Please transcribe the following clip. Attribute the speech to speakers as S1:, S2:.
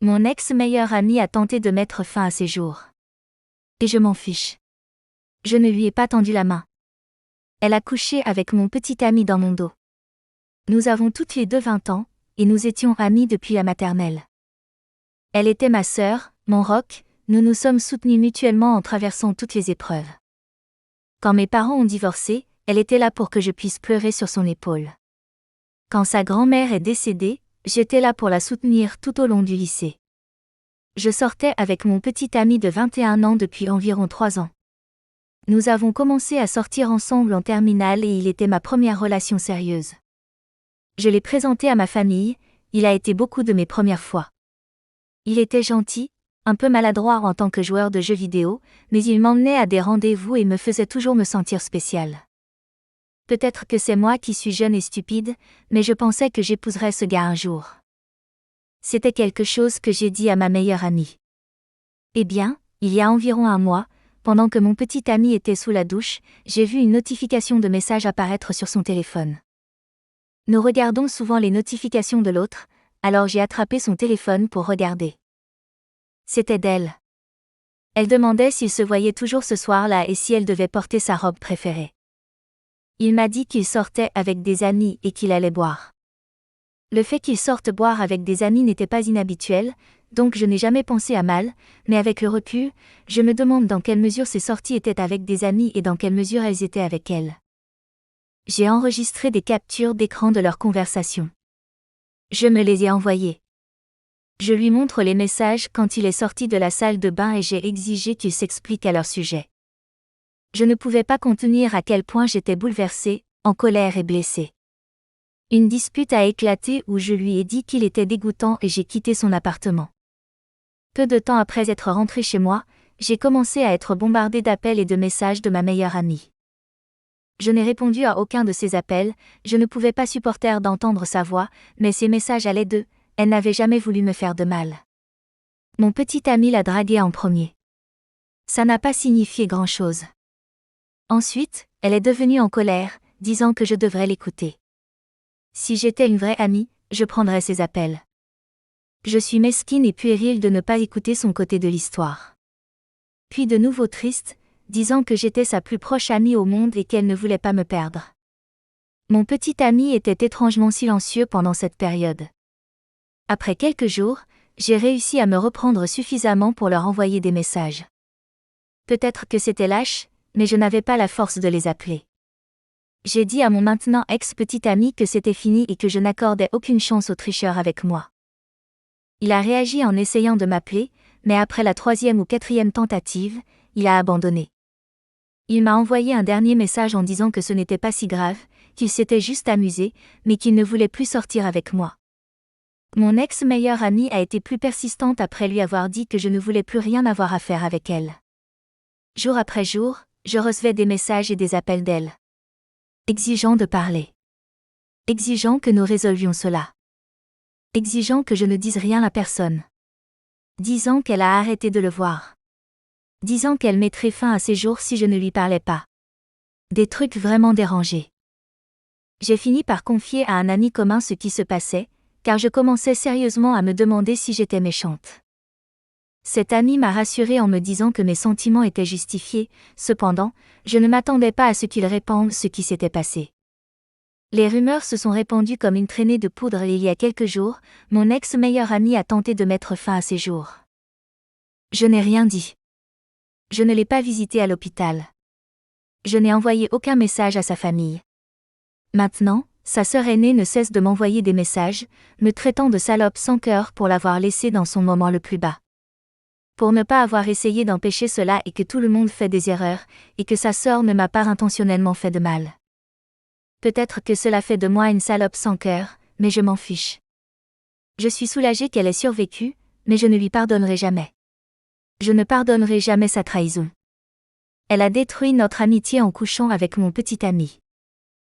S1: Mon ex-meilleure amie a tenté de mettre fin à ses jours. Et je m'en fiche. Je ne lui ai pas tendu la main. Elle a couché avec mon petit ami dans mon dos. Nous avons toutes les deux 20 ans, et nous étions amies depuis la maternelle. Elle était ma sœur, mon roc, nous nous sommes soutenus mutuellement en traversant toutes les épreuves. Quand mes parents ont divorcé, elle était là pour que je puisse pleurer sur son épaule. Quand sa grand-mère est décédée, j'étais là pour la soutenir tout au long du lycée. Je sortais avec mon petit ami de 21 ans depuis environ 3 ans. Nous avons commencé à sortir ensemble en terminale et il était ma première relation sérieuse. Je l'ai présenté à ma famille, il a été beaucoup de mes premières fois. Il était gentil, un peu maladroit en tant que joueur de jeux vidéo, mais il m'emmenait à des rendez-vous et me faisait toujours me sentir spécial. Peut-être que c'est moi qui suis jeune et stupide, mais je pensais que j'épouserais ce gars un jour. C'était quelque chose que j'ai dit à ma meilleure amie. Eh bien, il y a environ 1 mois, pendant que mon petit ami était sous la douche, j'ai vu une notification de message apparaître sur son téléphone. Nous regardons souvent les notifications de l'autre, alors j'ai attrapé son téléphone pour regarder. C'était d'elle. Elle demandait s'il se voyait toujours ce soir-là et si elle devait porter sa robe préférée. Il m'a dit qu'il sortait avec des amis et qu'il allait boire. Le fait qu'il sorte boire avec des amis n'était pas inhabituel, donc je n'ai jamais pensé à mal, mais avec le recul, je me demande dans quelle mesure ces sorties étaient avec des amis et dans quelle mesure elles étaient avec elle. J'ai enregistré des captures d'écran de leur conversation. Je me les ai envoyées. Je lui montre les messages quand il est sorti de la salle de bain et j'ai exigé qu'il s'explique à leur sujet. Je ne pouvais pas contenir à quel point j'étais bouleversée, en colère et blessée. Une dispute a éclaté où je lui ai dit qu'il était dégoûtant et j'ai quitté son appartement. Peu de temps après être rentrée chez moi, j'ai commencé à être bombardée d'appels et de messages de ma meilleure amie. Je n'ai répondu à aucun de ces appels, je ne pouvais pas supporter d'entendre sa voix, mais ces messages allaient d'eux, elle n'avait jamais voulu me faire de mal. Mon petit ami l'a draguée en premier. Ça n'a pas signifié grand-chose. Ensuite, elle est devenue en colère, disant que je devrais l'écouter. Si j'étais une vraie amie, je prendrais ses appels. Je suis mesquine et puérile de ne pas écouter son côté de l'histoire. Puis de nouveau triste, disant que j'étais sa plus proche amie au monde et qu'elle ne voulait pas me perdre. Mon petit ami était étrangement silencieux pendant cette période. Après quelques jours, j'ai réussi à me reprendre suffisamment pour leur envoyer des messages. Peut-être que c'était lâche, mais je n'avais pas la force de les appeler. J'ai dit à mon maintenant ex-petit ami que c'était fini et que je n'accordais aucune chance aux tricheurs avec moi. Il a réagi en essayant de m'appeler, mais après la 3e ou 4e tentative, il a abandonné. Il m'a envoyé un dernier message en disant que ce n'était pas si grave, qu'il s'était juste amusé, mais qu'il ne voulait plus sortir avec moi. Mon ex-meilleure amie a été plus persistante après lui avoir dit que je ne voulais plus rien avoir à faire avec elle. Jour après jour, je recevais des messages et des appels d'elle. Exigeant de parler. Exigeant que nous résolvions cela. Exigeant que je ne dise rien à personne. Disant qu'elle a arrêté de le voir. Disant qu'elle mettrait fin à ses jours si je ne lui parlais pas. Des trucs vraiment dérangés. J'ai fini par confier à un ami commun ce qui se passait, car je commençais sérieusement à me demander si j'étais méchante. Cet ami m'a rassurée en me disant que mes sentiments étaient justifiés, cependant, je ne m'attendais pas à ce qu'il répande ce qui s'était passé. Les rumeurs se sont répandues comme une traînée de poudre et il y a quelques jours, mon ex-meilleur ami a tenté de mettre fin à ses jours. Je n'ai rien dit. Je ne l'ai pas visité à l'hôpital. Je n'ai envoyé aucun message à sa famille. Maintenant, sa sœur aînée ne cesse de m'envoyer des messages, me traitant de salope sans cœur pour l'avoir laissée dans son moment le plus bas. Pour ne pas avoir essayé d'empêcher cela et que tout le monde fait des erreurs, et que sa sœur ne m'a pas intentionnellement fait de mal. Peut-être que cela fait de moi une salope sans cœur, mais je m'en fiche. Je suis soulagée qu'elle ait survécu, mais je ne lui pardonnerai jamais. Je ne pardonnerai jamais sa trahison. Elle a détruit notre amitié en couchant avec mon petit ami.